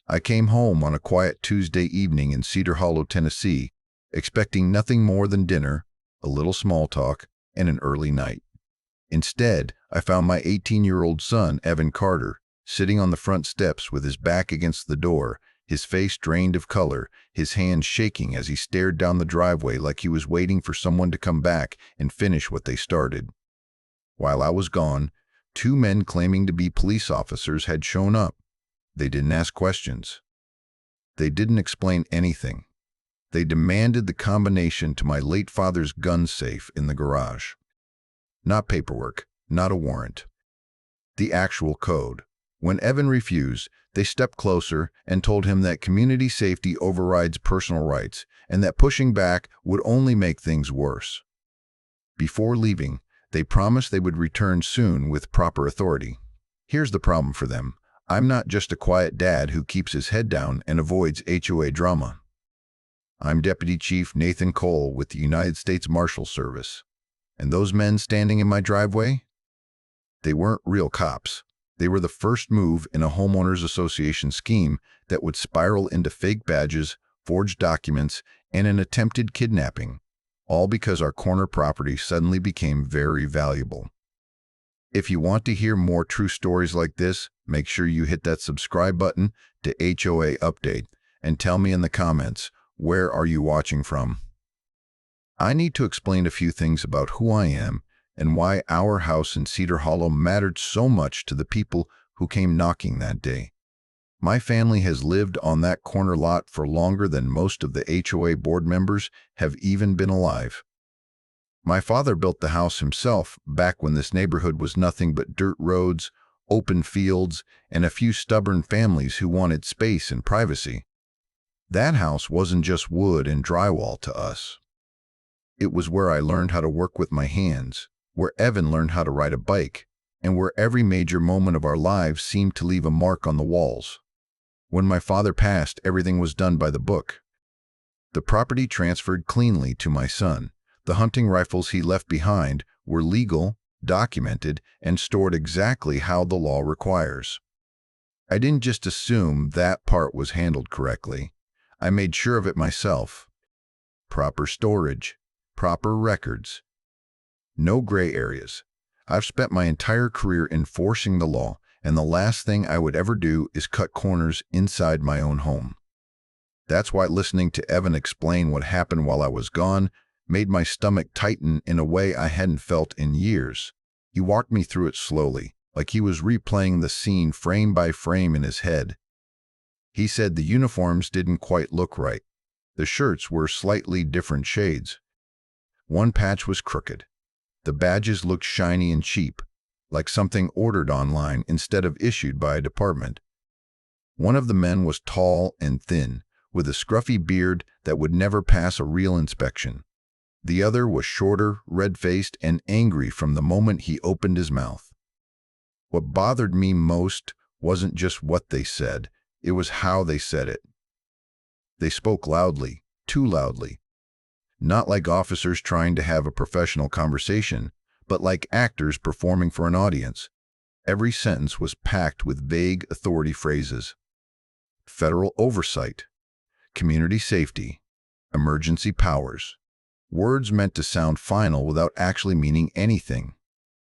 I came home on a quiet Tuesday evening in Cedar Hollow, Tennessee, expecting nothing more than dinner, a little small talk, and an early night. Instead, I found my 18-year-old son, Evan Carter, sitting on the front steps with his back against the door, his face drained of color, his hands shaking as he stared down the driveway like he was waiting for someone to come back and finish what they started. While I was gone, two men claiming to be police officers had shown up. They didn't ask questions. They didn't explain anything. They demanded the combination to my late father's gun safe in the garage. Not paperwork, not a warrant. The actual code. When Evan refused, they stepped closer and told him that community safety overrides personal rights and that pushing back would only make things worse. Before leaving, they promised they would return soon with proper authority. Here's the problem for them. I'm not just a quiet dad who keeps his head down and avoids HOA drama. I'm Deputy Chief Nathan Cole with the United States Marshals Service. And those men standing in my driveway? They weren't real cops. They were the first move in a homeowners association scheme that would spiral into fake badges, forged documents, and an attempted kidnapping, all because our corner property suddenly became very valuable. If you want to hear more true stories like this, make sure you hit that subscribe button to HOA Update and tell me in the comments, where are you watching from? I need to explain a few things about who I am and why our house in Cedar Hollow mattered so much to the people who came knocking that day. My family has lived on that corner lot for longer than most of the HOA board members have even been alive. My father built the house himself back when this neighborhood was nothing but dirt roads, open fields, and a few stubborn families who wanted space and privacy. That house wasn't just wood and drywall to us. It was where I learned how to work with my hands, where Evan learned how to ride a bike, and where every major moment of our lives seemed to leave a mark on the walls. When my father passed, everything was done by the book. The property transferred cleanly to my son. The hunting rifles he left behind were legal, documented, and stored exactly how the law requires. I didn't just assume that part was handled correctly. I made sure of it myself. Proper storage, proper records. No gray areas. I've spent my entire career enforcing the law, and the last thing I would ever do is cut corners inside my own home. That's why listening to Evan explain what happened while I was gone made my stomach tighten in a way I hadn't felt in years. He walked me through it slowly, like he was replaying the scene frame by frame in his head. He said the uniforms didn't quite look right. The shirts were slightly different shades. One patch was crooked. The badges looked shiny and cheap, like something ordered online instead of issued by a department. One of the men was tall and thin, with a scruffy beard that would never pass a real inspection. The other was shorter, red-faced, and angry from the moment he opened his mouth. What bothered me most wasn't just what they said, it was how they said it. They spoke loudly, too loudly. Not like officers trying to have a professional conversation, but like actors performing for an audience. Every sentence was packed with vague authority phrases. Federal oversight, community safety, emergency powers. Words meant to sound final without actually meaning anything.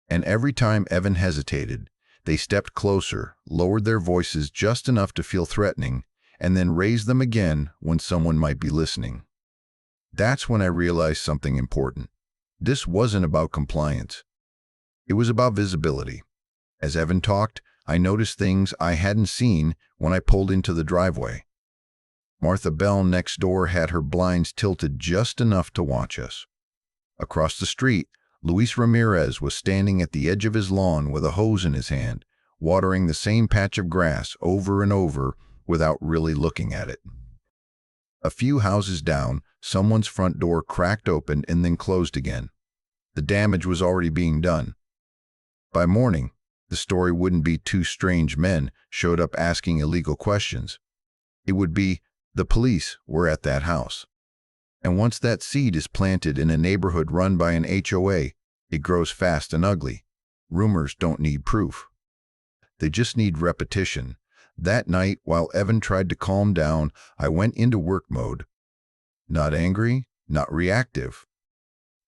And every time Evan hesitated, they stepped closer, lowered their voices just enough to feel threatening, and then raised them again when someone might be listening. That's when I realized something important. This wasn't about compliance. It was about visibility. As Evan talked, I noticed things I hadn't seen when I pulled into the driveway. Martha Bell next door had her blinds tilted just enough to watch us. Across the street, Luis Ramirez was standing at the edge of his lawn with a hose in his hand, watering the same patch of grass over and over without really looking at it. A few houses down, someone's front door cracked open and then closed again. The damage was already being done. By morning, the story wouldn't be two strange men showed up asking illegal questions. It would be, the police were at that house. And once that seed is planted in a neighborhood run by an HOA, it grows fast and ugly. Rumors don't need proof. They just need repetition. That night, while Evan tried to calm down, I went into work mode. Not angry, not reactive.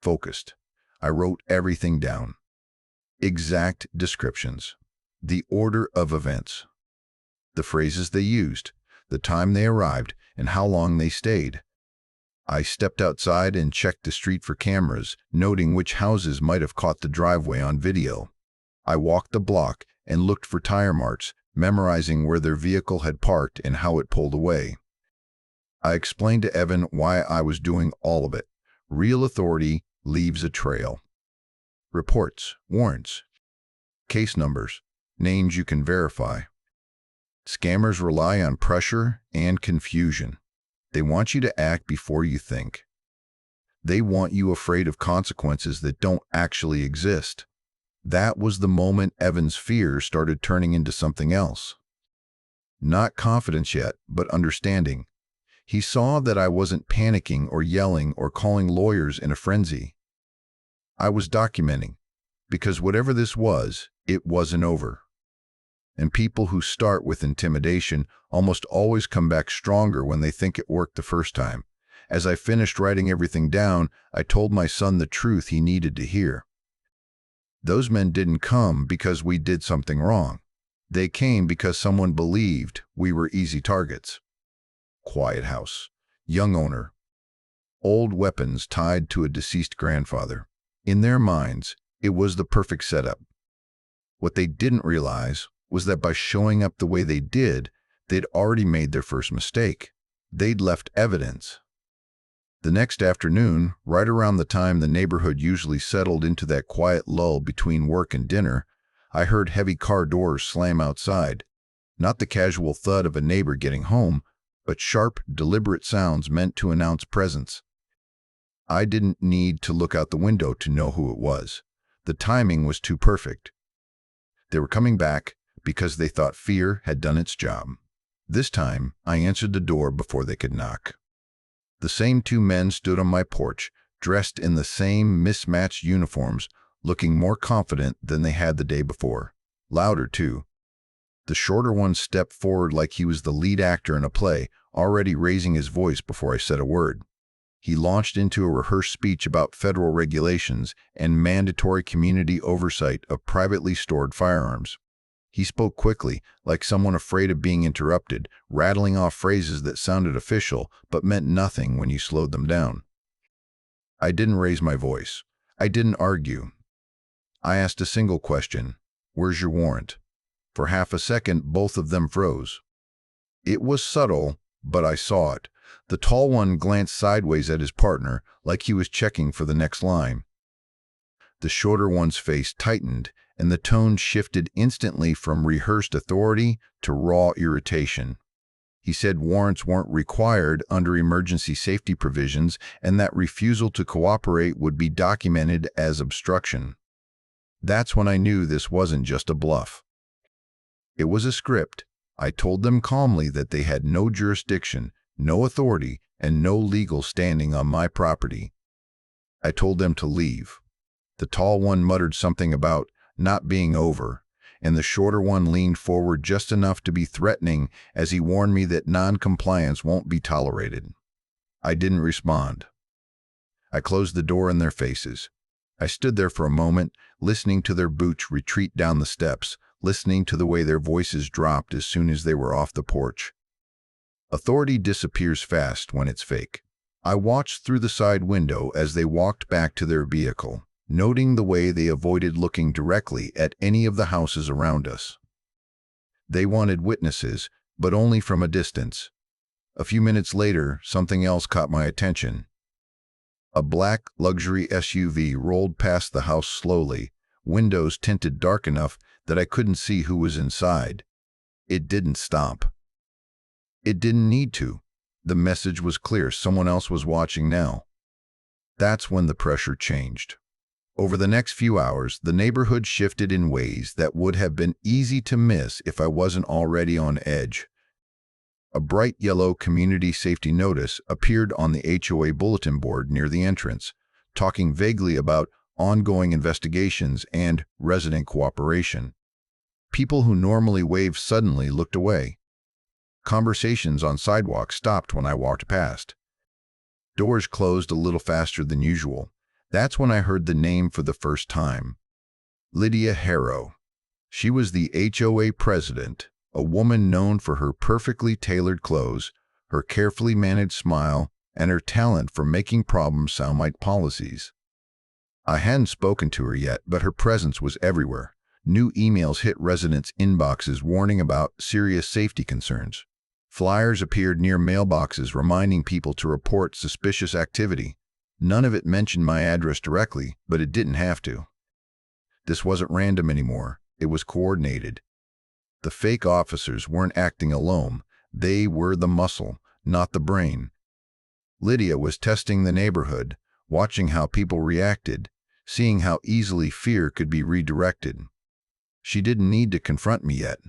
Focused. I wrote everything down. Exact descriptions. The order of events. The phrases they used, the time they arrived, and how long they stayed. I stepped outside and checked the street for cameras, noting which houses might have caught the driveway on video. I walked the block and looked for tire marks, memorizing where their vehicle had parked and how it pulled away. I explained to Evan why I was doing all of it. Real authority leaves a trail. Reports, warrants, case numbers, names you can verify. Scammers rely on pressure and confusion. They want you to act before you think. They want you afraid of consequences that don't actually exist. That was the moment Evan's fear started turning into something else. Not confidence yet, but understanding. He saw that I wasn't panicking or yelling or calling lawyers in a frenzy. I was documenting, because whatever this was, it wasn't over. And people who start with intimidation almost always come back stronger when they think it worked the first time. As I finished writing everything down, I told my son the truth he needed to hear. Those men didn't come because we did something wrong. They came because someone believed we were easy targets. Quiet house, young owner, old weapons tied to a deceased grandfather. In their minds, it was the perfect setup. What they didn't realize was that by showing up the way they did, they'd already made their first mistake. They'd left evidence. The next afternoon, right around the time the neighborhood usually settled into that quiet lull between work and dinner, I heard heavy car doors slam outside. Not the casual thud of a neighbor getting home, but sharp, deliberate sounds meant to announce presence. I didn't need to look out the window to know who it was. The timing was too perfect. They were coming back because they thought fear had done its job. This time, I answered the door before they could knock. The same two men stood on my porch, dressed in the same mismatched uniforms, looking more confident than they had the day before. Louder, too. The shorter one stepped forward like he was the lead actor in a play, already raising his voice before I said a word. He launched into a rehearsed speech about federal regulations and mandatory community oversight of privately stored firearms. He spoke quickly, like someone afraid of being interrupted, rattling off phrases that sounded official but meant nothing when you slowed them down. I didn't raise my voice. I didn't argue. I asked a single question. Where's your warrant? For half a second, both of them froze. It was subtle, but I saw it. The tall one glanced sideways at his partner, like he was checking for the next line. The shorter one's face tightened, and the tone shifted instantly from rehearsed authority to raw irritation. He said warrants weren't required under emergency safety provisions and that refusal to cooperate would be documented as obstruction. That's when I knew this wasn't just a bluff. It was a script. I told them calmly that they had no jurisdiction, no authority, and no legal standing on my property. I told them to leave. The tall one muttered something about not being over, and the shorter one leaned forward just enough to be threatening as he warned me that non-compliance won't be tolerated. I didn't respond. I closed the door in their faces. I stood there for a moment, listening to their boots retreat down the steps, listening to the way their voices dropped as soon as they were off the porch. Authority disappears fast when it's fake. I watched through the side window as they walked back to their vehicle, noting the way they avoided looking directly at any of the houses around us. They wanted witnesses, but only from a distance. A few minutes later, something else caught my attention. A black luxury SUV rolled past the house slowly, windows tinted dark enough that I couldn't see who was inside. It didn't stop. It didn't need to. The message was clear. Someone else was watching now. That's when the pressure changed. Over the next few hours, the neighborhood shifted in ways that would have been easy to miss if I wasn't already on edge. A bright yellow community safety notice appeared on the HOA bulletin board near the entrance, talking vaguely about ongoing investigations and resident cooperation. People who normally waved suddenly looked away. Conversations on sidewalks stopped when I walked past. Doors closed a little faster than usual. That's when I heard the name for the first time. Lydia Harrow. She was the HOA president, a woman known for her perfectly tailored clothes, her carefully managed smile, and her talent for making problems sound like policies. I hadn't spoken to her yet, but her presence was everywhere. New emails hit residents' inboxes warning about serious safety concerns. Flyers appeared near mailboxes reminding people to report suspicious activity. None of it mentioned my address directly, but it didn't have to. This wasn't random anymore. It was coordinated. The fake officers weren't acting alone. They were the muscle, not the brain. Lydia was testing the neighborhood, watching how people reacted, seeing how easily fear could be redirected. She didn't need to confront me yet.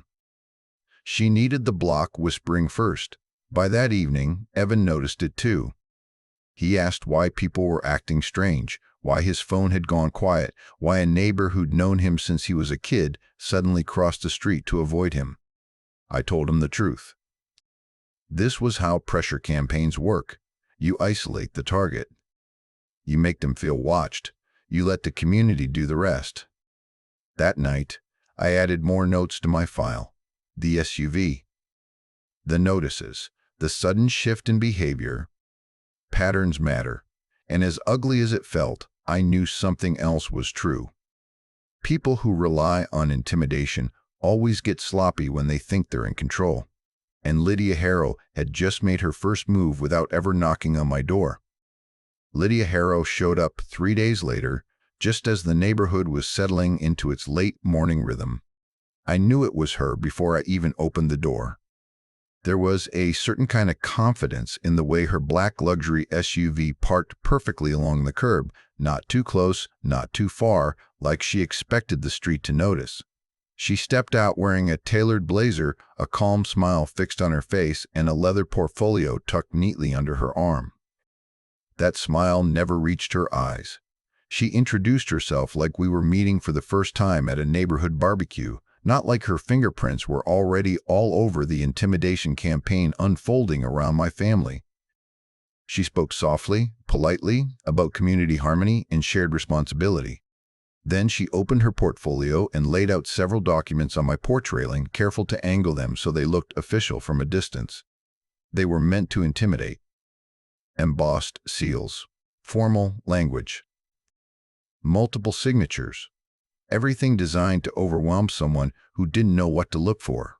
She needed the block whispering first. By that evening, Evan noticed it too. He asked why people were acting strange, why his phone had gone quiet, why a neighbor who'd known him since he was a kid suddenly crossed the street to avoid him. I told him the truth. This was how pressure campaigns work. You isolate the target. You make them feel watched. You let the community do the rest. That night, I added more notes to my file. The SUV. The notices. The sudden shift in behavior. Patterns matter. And as ugly as it felt, I knew something else was true. People who rely on intimidation always get sloppy when they think they're in control. And Lydia Harrow had just made her first move without ever knocking on my door. Lydia Harrow showed up 3 days later, just as the neighborhood was settling into its late morning rhythm. I knew it was her before I even opened the door. There was a certain kind of confidence in the way her black luxury SUV parked perfectly along the curb, not too close, not too far, like she expected the street to notice. She stepped out wearing a tailored blazer, a calm smile fixed on her face, and a leather portfolio tucked neatly under her arm. That smile never reached her eyes. She introduced herself like we were meeting for the first time at a neighborhood barbecue, not like her fingerprints were already all over the intimidation campaign unfolding around my family. She spoke softly, politely, about community harmony and shared responsibility. Then she opened her portfolio and laid out several documents on my porch railing, careful to angle them so they looked official from a distance. They were meant to intimidate. Embossed seals. Formal language. Multiple signatures. Everything designed to overwhelm someone who didn't know what to look for.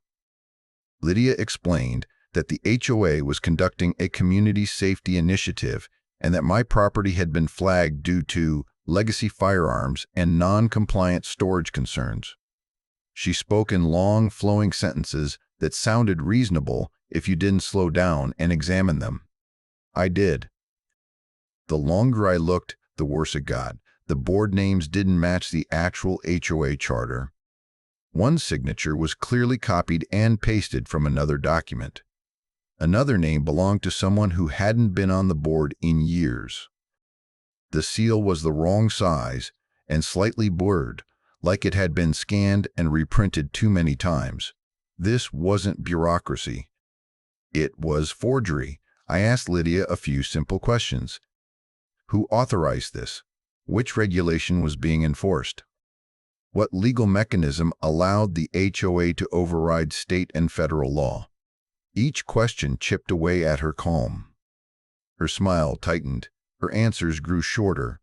Lydia explained that the HOA was conducting a community safety initiative and that my property had been flagged due to legacy firearms and non-compliant storage concerns. She spoke in long, flowing sentences that sounded reasonable if you didn't slow down and examine them. I did. The longer I looked, the worse it got. The board names didn't match the actual HOA charter. One signature was clearly copied and pasted from another document. Another name belonged to someone who hadn't been on the board in years. The seal was the wrong size and slightly blurred, like it had been scanned and reprinted too many times. This wasn't bureaucracy. It was forgery. I asked Lydia a few simple questions. Who authorized this? Which regulation was being enforced? What legal mechanism allowed the HOA to override state and federal law? Each question chipped away at her calm. Her smile tightened. Her answers grew shorter.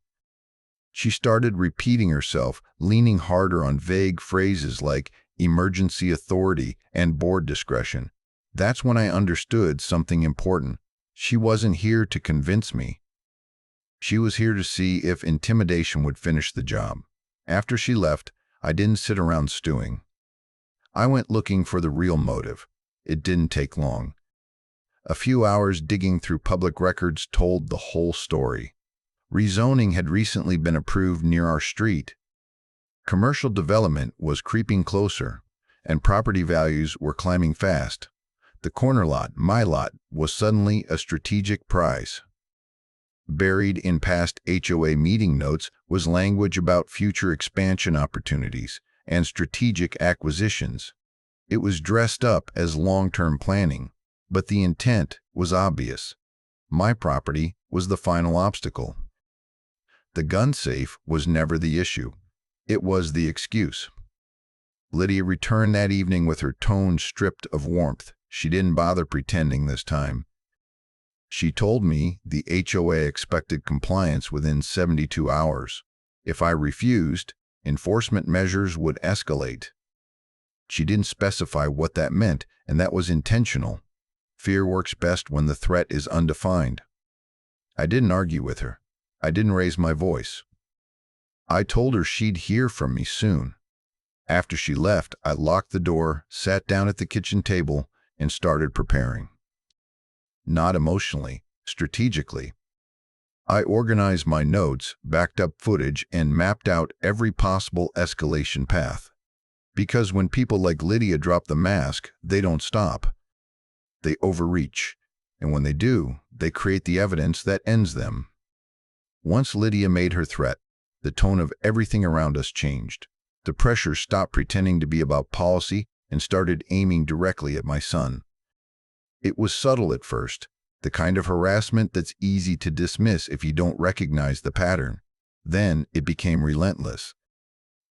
She started repeating herself, leaning harder on vague phrases like emergency authority and board discretion. That's when I understood something important. She wasn't here to convince me. She was here to see if intimidation would finish the job. After she left, I didn't sit around stewing. I went looking for the real motive. It didn't take long. A few hours digging through public records told the whole story. Rezoning had recently been approved near our street. Commercial development was creeping closer, and property values were climbing fast. The corner lot, my lot, was suddenly a strategic prize. Buried in past HOA meeting notes was language about future expansion opportunities and strategic acquisitions. It was dressed up as long-term planning. But the intent was obvious. My property was the final obstacle. The gun safe was never the issue. It was the excuse. Lydia returned that evening with her tone stripped of warmth. She didn't bother pretending this time. She told me the HOA expected compliance within 72 hours. If I refused, enforcement measures would escalate. She didn't specify what that meant, and that was intentional. Fear works best when the threat is undefined. I didn't argue with her. I didn't raise my voice. I told her she'd hear from me soon. After she left, I locked the door, sat down at the kitchen table, and started preparing. Not emotionally, strategically. I organized my notes, backed up footage, and mapped out every possible escalation path. Because when people like Lydia drop the mask, they don't stop. They overreach, and when they do, they create the evidence that ends them. Once Lydia made her threat, the tone of everything around us changed. The pressure stopped pretending to be about policy and started aiming directly at my son. It was subtle at first, the kind of harassment that's easy to dismiss if you don't recognize the pattern. Then it became relentless.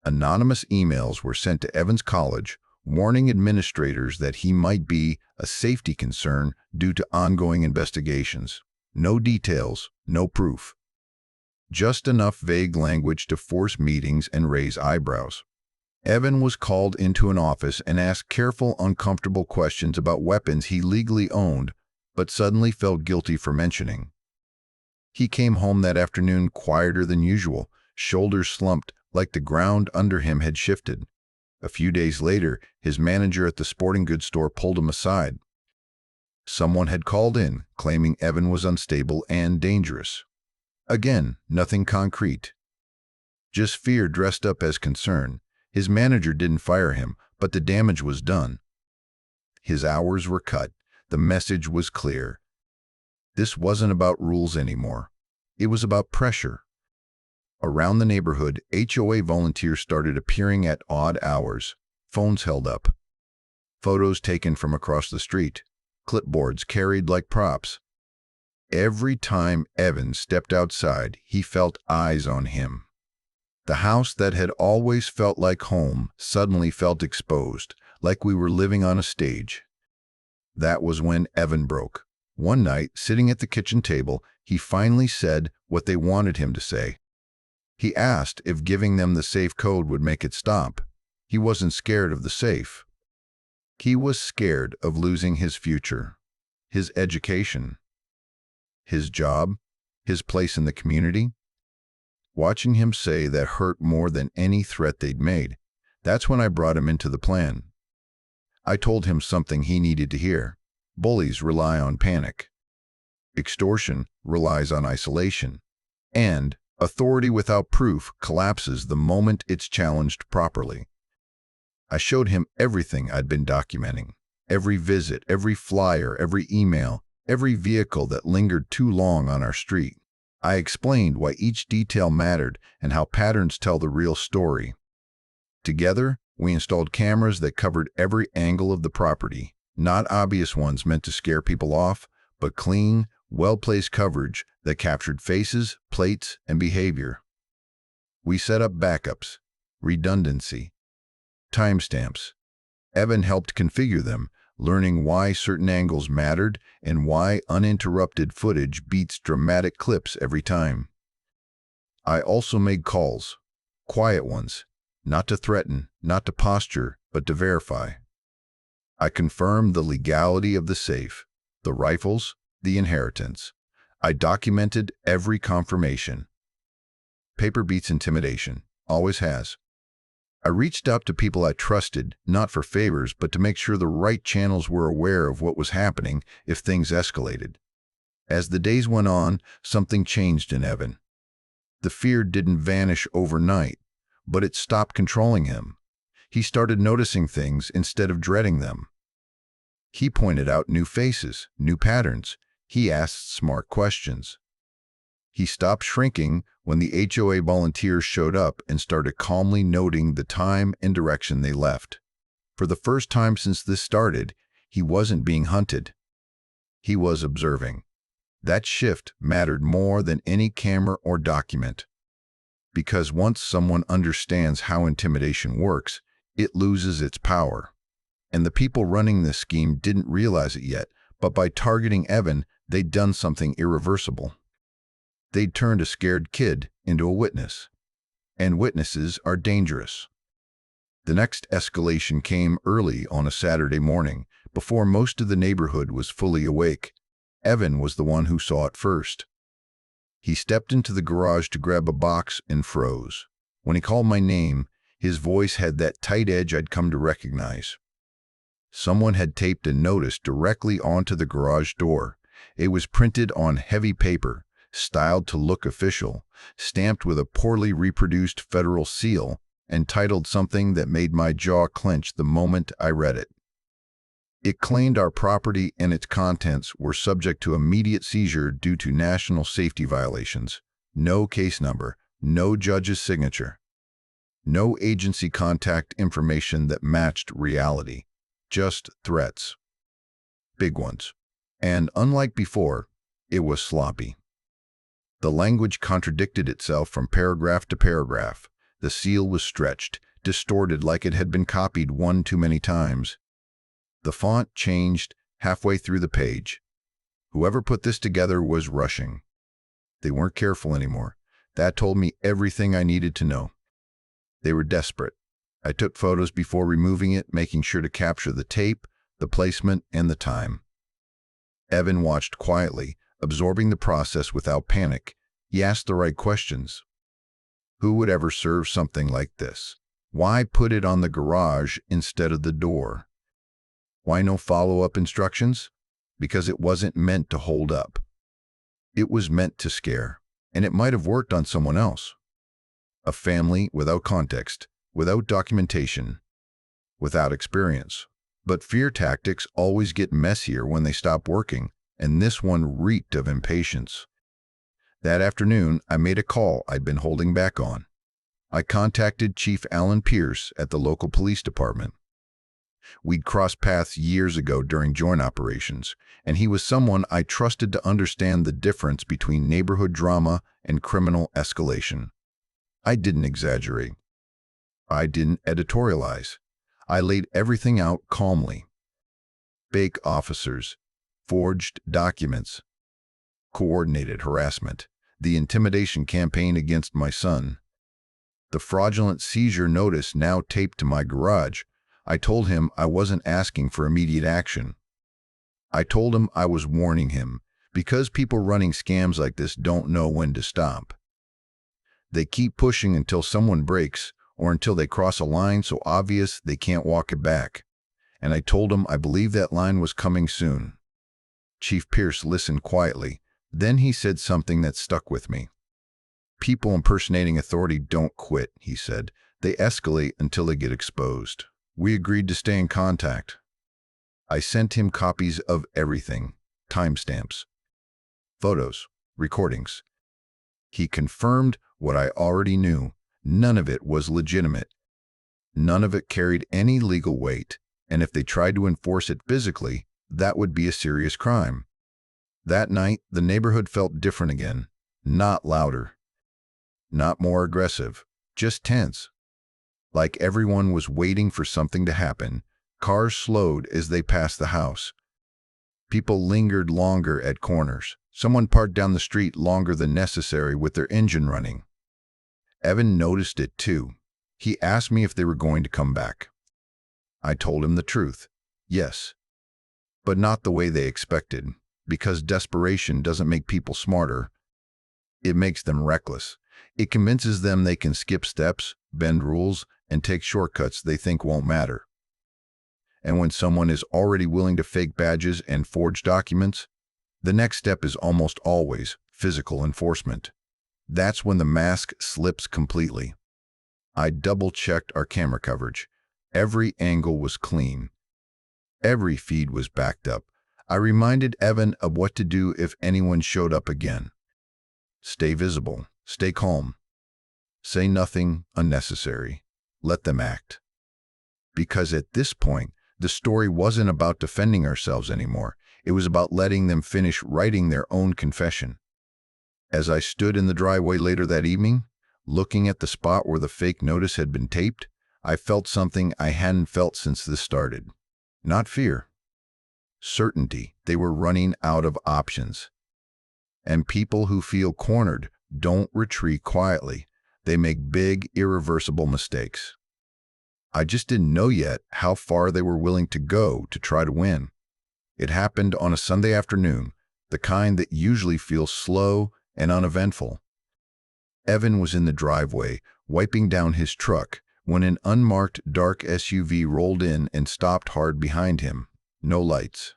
Anonymous emails were sent to Evan's college, warning administrators that he might be a safety concern due to ongoing investigations. No details, no proof. Just enough vague language to force meetings and raise eyebrows. Evan was called into an office and asked careful, uncomfortable questions about weapons he legally owned, but suddenly felt guilty for mentioning. He came home that afternoon quieter than usual, shoulders slumped like the ground under him had shifted. A few days later, his manager at the sporting goods store pulled him aside. Someone had called in, claiming Evan was unstable and dangerous. Again, nothing concrete. Just fear dressed up as concern. His manager didn't fire him, but the damage was done. His hours were cut. The message was clear. This wasn't about rules anymore. It was about pressure. Around the neighborhood, HOA volunteers started appearing at odd hours, phones held up, photos taken from across the street, clipboards carried like props. Every time Evan stepped outside, he felt eyes on him. The house that had always felt like home suddenly felt exposed, like we were living on a stage. That was when Evan broke. One night, sitting at the kitchen table, he finally said what they wanted him to say. He asked if giving them the safe code would make it stop. He wasn't scared of the safe. He was scared of losing his future, his education, his job, his place in the community. Watching him say that hurt more than any threat they'd made. That's when I brought him into the plan. I told him something he needed to hear. Bullies rely on panic. Extortion relies on isolation. And authority without proof collapses the moment it's challenged properly. I showed him everything I'd been documenting. Every visit, every flyer, every email, every vehicle that lingered too long on our street. I explained why each detail mattered and how patterns tell the real story. Together, we installed cameras that covered every angle of the property, not obvious ones meant to scare people off, but clean, well-placed coverage that captured faces, plates, and behavior. We set up backups, redundancy, timestamps. Evan helped configure them, learning why certain angles mattered and why uninterrupted footage beats dramatic clips every time. I also made calls, quiet ones, not to threaten, not to posture, but to verify. I confirmed the legality of the safe, the rifles, the inheritance. I documented every confirmation. Paper beats intimidation, always has. I reached out to people I trusted, not for favors, but to make sure the right channels were aware of what was happening if things escalated. As the days went on, something changed in Evan. The fear didn't vanish overnight, but it stopped controlling him. He started noticing things instead of dreading them. He pointed out new faces, new patterns. He asked smart questions. He stopped shrinking when the HOA volunteers showed up and started calmly noting the time and direction they left. For the first time since this started, he wasn't being hunted. He was observing. That shift mattered more than any camera or document. Because once someone understands how intimidation works, it loses its power. And the people running this scheme didn't realize it yet, but by targeting Evan, they'd done something irreversible. They'd turned a scared kid into a witness. And witnesses are dangerous. The next escalation came early on a Saturday morning, before most of the neighborhood was fully awake. Evan was the one who saw it first. He stepped into the garage to grab a box and froze. When he called my name, his voice had that tight edge I'd come to recognize. Someone had taped a notice directly onto the garage door. It was printed on heavy paper, styled to look official, stamped with a poorly reproduced federal seal, and titled something that made my jaw clench the moment I read it. It claimed our property and its contents were subject to immediate seizure due to national safety violations. No case number, no judge's signature, no agency contact information that matched reality. Just threats. Big ones. And unlike before, it was sloppy. The language contradicted itself from paragraph to paragraph. The seal was stretched, distorted like it had been copied one too many times. The font changed halfway through the page. Whoever put this together was rushing. They weren't careful anymore. That told me everything I needed to know. They were desperate. I took photos before removing it, making sure to capture the tape, the placement, and the time. Evan watched quietly, absorbing the process without panic. He asked the right questions. Who would ever serve something like this? Why put it on the garage instead of the door? Why no follow-up instructions? Because it wasn't meant to hold up. It was meant to scare, and it might have worked on someone else. A family without context, without documentation, without experience. But fear tactics always get messier when they stop working, and this one reeked of impatience. That afternoon, I made a call I'd been holding back on. I contacted Chief Alan Pierce at the local police department. We'd crossed paths years ago during joint operations, and he was someone I trusted to understand the difference between neighborhood drama and criminal escalation. I didn't exaggerate. I didn't editorialize. I laid everything out calmly. Fake officers, forged documents, coordinated harassment, the intimidation campaign against my son, the fraudulent seizure notice now taped to my garage. I told him I wasn't asking for immediate action. I told him I was warning him, because people running scams like this don't know when to stop. They keep pushing until someone breaks, or until they cross a line so obvious they can't walk it back. And I told him I believed that line was coming soon. Chief Pierce listened quietly. Then he said something that stuck with me. People impersonating authority don't quit, he said. They escalate until they get exposed. We agreed to stay in contact. I sent him copies of everything, timestamps, photos, recordings. He confirmed what I already knew. None of it was legitimate. None of it carried any legal weight, and if they tried to enforce it physically, that would be a serious crime. That night, the neighborhood felt different again. Not louder. Not more aggressive. Just tense. Like everyone was waiting for something to happen. Cars slowed as they passed the house. People lingered longer at corners. Someone parked down the street longer than necessary with their engine running. Evan noticed it too. He asked me if they were going to come back. I told him the truth. Yes. But not the way they expected, because desperation doesn't make people smarter. It makes them reckless. It convinces them they can skip steps, bend rules, and take shortcuts they think won't matter. And when someone is already willing to fake badges and forge documents, the next step is almost always physical enforcement. That's when the mask slips completely. I double-checked our camera coverage. Every angle was clean. Every feed was backed up. I reminded Evan of what to do if anyone showed up again. Stay visible. Stay calm. Say nothing unnecessary. Let them act. Because at this point, the story wasn't about defending ourselves anymore. It was about letting them finish writing their own confession. As I stood in the driveway later that evening, looking at the spot where the fake notice had been taped, I felt something I hadn't felt since this started. Not fear. Certainty. They were running out of options. And people who feel cornered don't retreat quietly. They make big, irreversible mistakes. I just didn't know yet how far they were willing to go to try to win. It happened on a Sunday afternoon, the kind that usually feels slow and uneventful. Evan was in the driveway, wiping down his truck, when an unmarked dark SUV rolled in and stopped hard behind him. No lights.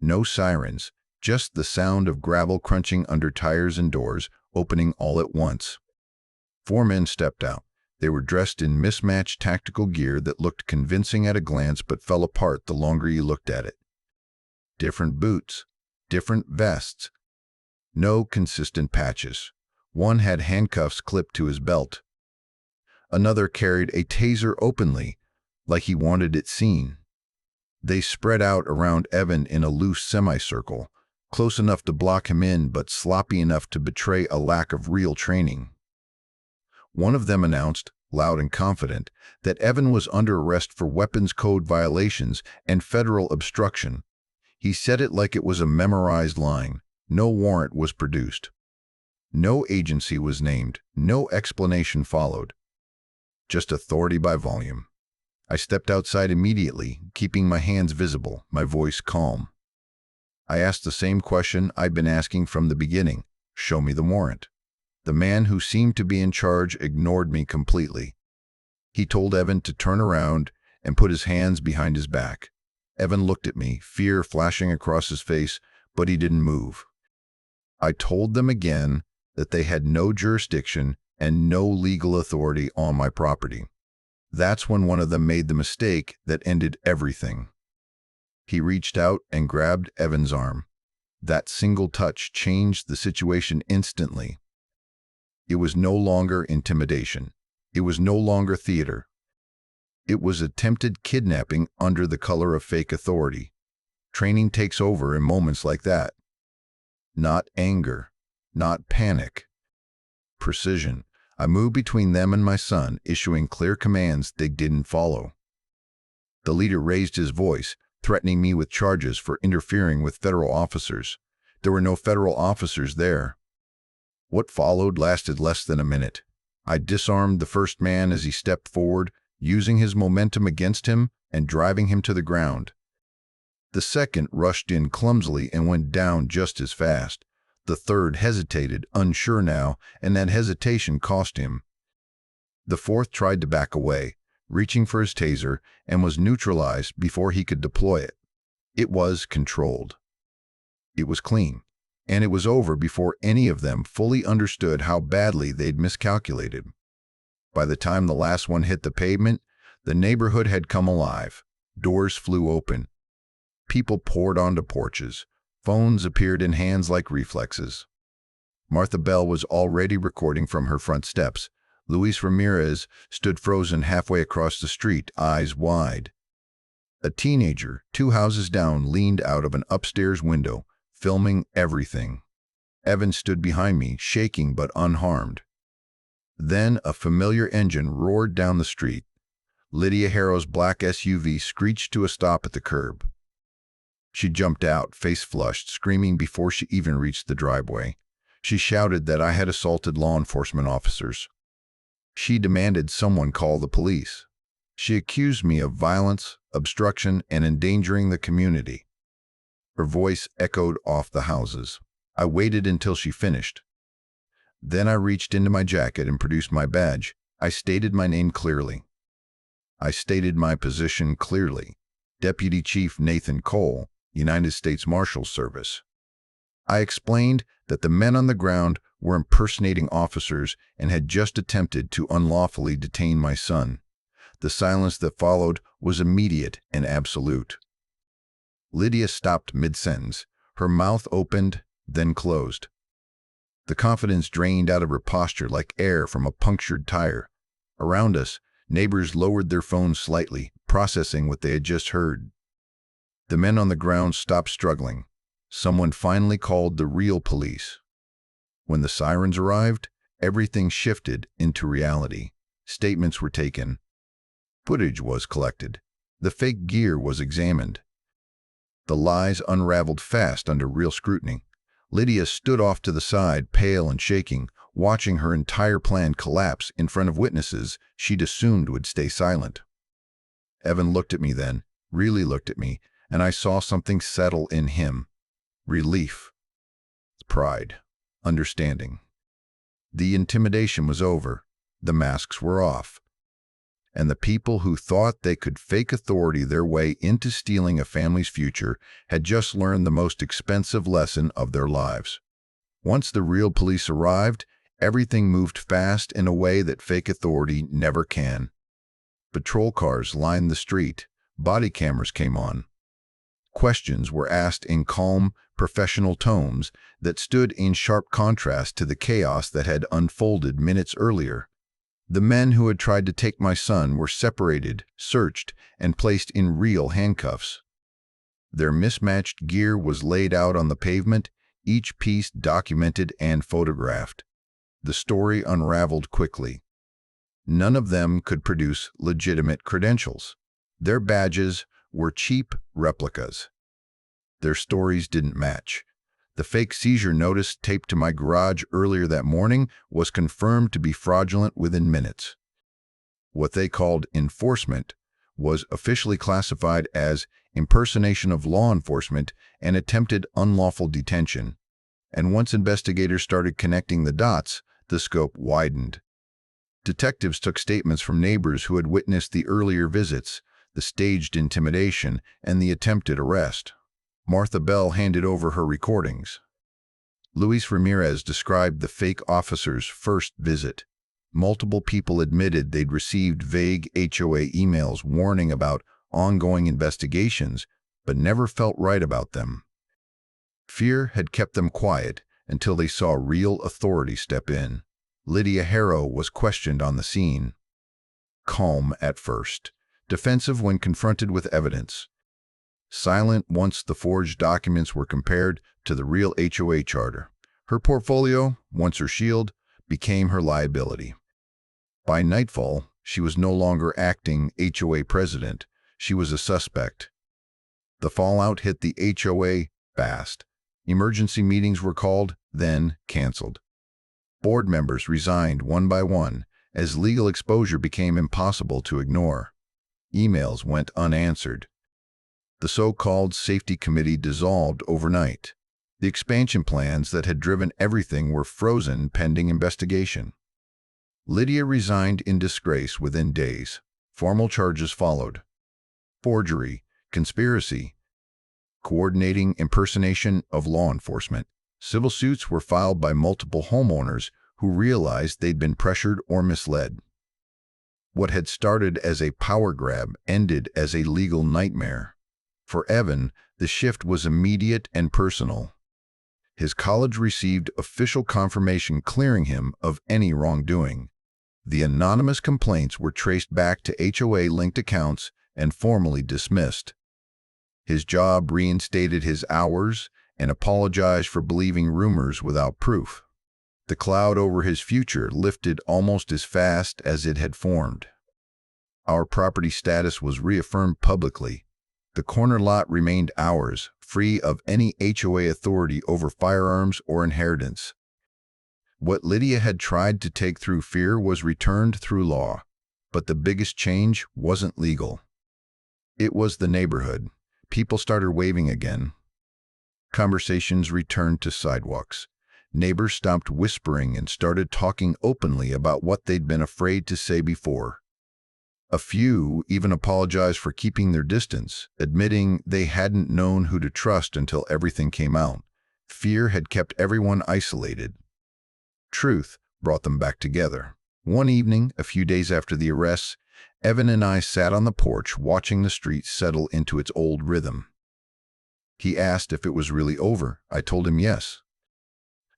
No sirens, just the sound of gravel crunching under tires and doors, opening all at once. 4 men stepped out. They were dressed in mismatched tactical gear that looked convincing at a glance but fell apart the longer you looked at it. Different boots, different vests. No consistent patches. One had handcuffs clipped to his belt. Another carried a taser openly, like he wanted it seen. They spread out around Evan in a loose semicircle, close enough to block him in but sloppy enough to betray a lack of real training. One of them announced, loud and confident, that Evan was under arrest for weapons code violations and federal obstruction. He said it like it was a memorized line. No warrant was produced. No agency was named. No explanation followed. Just authority by volume. I stepped outside immediately, keeping my hands visible, my voice calm. I asked the same question I'd been asking from the beginning. Show me the warrant. The man who seemed to be in charge ignored me completely. He told Evan to turn around and put his hands behind his back. Evan looked at me, fear flashing across his face, but he didn't move. I told them again that they had no jurisdiction and no legal authority on my property. That's when one of them made the mistake that ended everything. He reached out and grabbed Evan's arm. That single touch changed the situation instantly. It was no longer intimidation. It was no longer theater. It was attempted kidnapping under the color of fake authority. Training takes over in moments like that. Not anger, not panic. Precision. I moved between them and my son, issuing clear commands they didn't follow. The leader raised his voice, threatening me with charges for interfering with federal officers. There were no federal officers there. What followed lasted less than a minute. I disarmed the first man as he stepped forward, using his momentum against him and driving him to the ground. The second rushed in clumsily and went down just as fast. The third hesitated, unsure now, and that hesitation cost him. The fourth tried to back away, reaching for his taser, and was neutralized before he could deploy it. It was controlled. It was clean. And it was over before any of them fully understood how badly they'd miscalculated. By the time the last one hit the pavement, the neighborhood had come alive. Doors flew open. People poured onto porches. Phones appeared in hands like reflexes. Martha Bell was already recording from her front steps. Luis Ramirez stood frozen halfway across the street, eyes wide. A teenager, 2 houses down, leaned out of an upstairs window, filming everything. Evan stood behind me, shaking but unharmed. Then a familiar engine roared down the street. Lydia Harrow's black SUV screeched to a stop at the curb. She jumped out, face flushed, screaming before she even reached the driveway. She shouted that I had assaulted law enforcement officers. She demanded someone call the police. She accused me of violence, obstruction, and endangering the community. Her voice echoed off the houses. I waited until she finished. Then I reached into my jacket and produced my badge. I stated my name clearly. I stated my position clearly. Deputy Chief Nathan Cole, United States Marshals Service. I explained that the men on the ground were impersonating officers and had just attempted to unlawfully detain my son. The silence that followed was immediate and absolute. Lydia stopped mid-sentence. Her mouth opened, then closed. The confidence drained out of her posture like air from a punctured tire. Around us, neighbors lowered their phones slightly, processing what they had just heard. The men on the ground stopped struggling. Someone finally called the real police. When the sirens arrived, everything shifted into reality. Statements were taken. Footage was collected. The fake gear was examined. The lies unraveled fast under real scrutiny. Lydia stood off to the side, pale and shaking, watching her entire plan collapse in front of witnesses she'd assumed would stay silent. Evan looked at me then, really looked at me, and I saw something settle in him. Relief. Pride. Understanding. The intimidation was over. The masks were off. And the people who thought they could fake authority their way into stealing a family's future had just learned the most expensive lesson of their lives. Once the real police arrived, everything moved fast in a way that fake authority never can. Patrol cars lined the street. Body cameras came on. Questions were asked in calm, professional tones that stood in sharp contrast to the chaos that had unfolded minutes earlier. The men who had tried to take my son were separated, searched, and placed in real handcuffs. Their mismatched gear was laid out on the pavement, each piece documented and photographed. The story unraveled quickly. None of them could produce legitimate credentials. Their badges were cheap replicas. Their stories didn't match. The fake seizure notice taped to my garage earlier that morning was confirmed to be fraudulent within minutes. What they called enforcement was officially classified as impersonation of law enforcement and attempted unlawful detention. And once investigators started connecting the dots, the scope widened. Detectives took statements from neighbors who had witnessed the earlier visits, the staged intimidation, and the attempted arrest. Martha Bell handed over her recordings. Luis Ramirez described the fake officer's first visit. Multiple people admitted they'd received vague HOA emails warning about ongoing investigations, but never felt right about them. Fear had kept them quiet until they saw real authority step in. Lydia Harrow was questioned on the scene. Calm at first, defensive when confronted with evidence. Silent once the forged documents were compared to the real HOA charter. Her portfolio, once her shield, became her liability. By nightfall, she was no longer acting HOA president. She was a suspect. The fallout hit the HOA fast. Emergency meetings were called, then canceled. Board members resigned one by one as legal exposure became impossible to ignore. Emails went unanswered. The so-called safety committee dissolved overnight. The expansion plans that had driven everything were frozen pending investigation. Lydia resigned in disgrace within days. Formal charges followed. Forgery, conspiracy, coordinating impersonation of law enforcement. Civil suits were filed by multiple homeowners who realized they'd been pressured or misled. What had started as a power grab ended as a legal nightmare. For Evan, the shift was immediate and personal. His college received official confirmation clearing him of any wrongdoing. The anonymous complaints were traced back to HOA-linked accounts and formally dismissed. His job reinstated his hours and apologized for believing rumors without proof. The cloud over his future lifted almost as fast as it had formed. Our property status was reaffirmed publicly. The corner lot remained ours, free of any HOA authority over firearms or inheritance. What Lydia had tried to take through fear was returned through law, but the biggest change wasn't legal. It was the neighborhood. People started waving again. Conversations returned to sidewalks. Neighbors stopped whispering and started talking openly about what they'd been afraid to say before. A few even apologized for keeping their distance, admitting they hadn't known who to trust until everything came out. Fear had kept everyone isolated. Truth brought them back together. One evening, a few days after the arrests, Evan and I sat on the porch watching the street settle into its old rhythm. He asked if it was really over. I told him yes.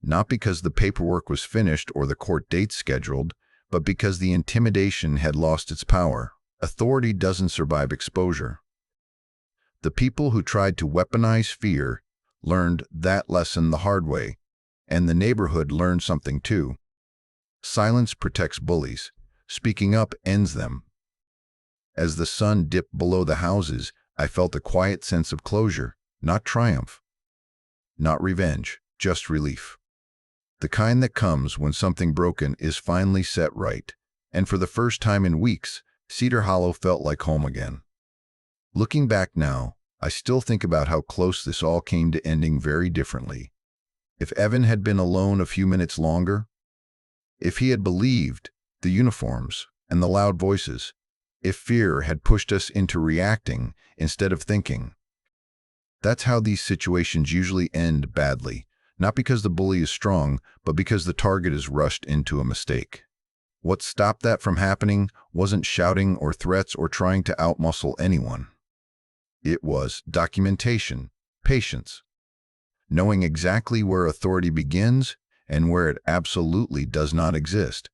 Not because the paperwork was finished or the court dates scheduled, but because the intimidation had lost its power. Authority doesn't survive exposure. The people who tried to weaponize fear learned that lesson the hard way, and the neighborhood learned something too. Silence protects bullies. Speaking up ends them. As the sun dipped below the houses, I felt a quiet sense of closure, not triumph, not revenge, just relief. The kind that comes when something broken is finally set right, and for the first time in weeks, Cedar Hollow felt like home again. Looking back now, I still think about how close this all came to ending very differently. If Evan had been alone a few minutes longer, if he had believed the uniforms and the loud voices, if fear had pushed us into reacting instead of thinking. That's how these situations usually end badly, not because the bully is strong, but because the target is rushed into a mistake. What stopped that from happening wasn't shouting or threats or trying to outmuscle anyone. It was documentation, patience, knowing exactly where authority begins and where it absolutely does not exist.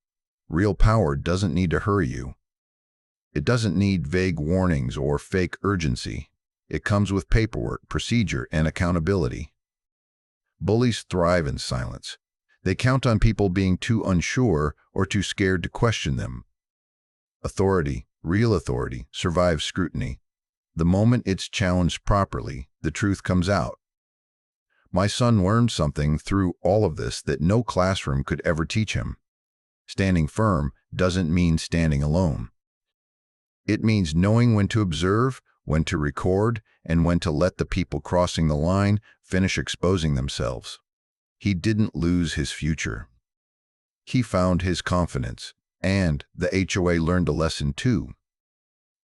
Real power doesn't need to hurry you. It doesn't need vague warnings or fake urgency. It comes with paperwork, procedure, and accountability. Bullies thrive in silence. They count on people being too unsure or too scared to question them. Authority, real authority, survives scrutiny. The moment it's challenged properly, the truth comes out. My son learned something through all of this that no classroom could ever teach him. Standing firm doesn't mean standing alone. It means knowing when to observe, when to record, and when to let the people crossing the line finish exposing themselves. He didn't lose his future. He found his confidence, and the HOA learned a lesson too.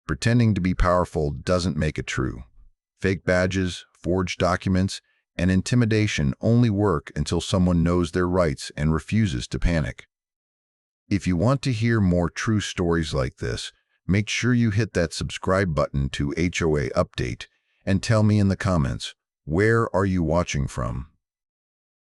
Pretending to be powerful doesn't make it true. Fake badges, forged documents, and intimidation only work until someone knows their rights and refuses to panic. If you want to hear more true stories like this, make sure you hit that subscribe button to HOA Update and tell me in the comments, where are you watching from?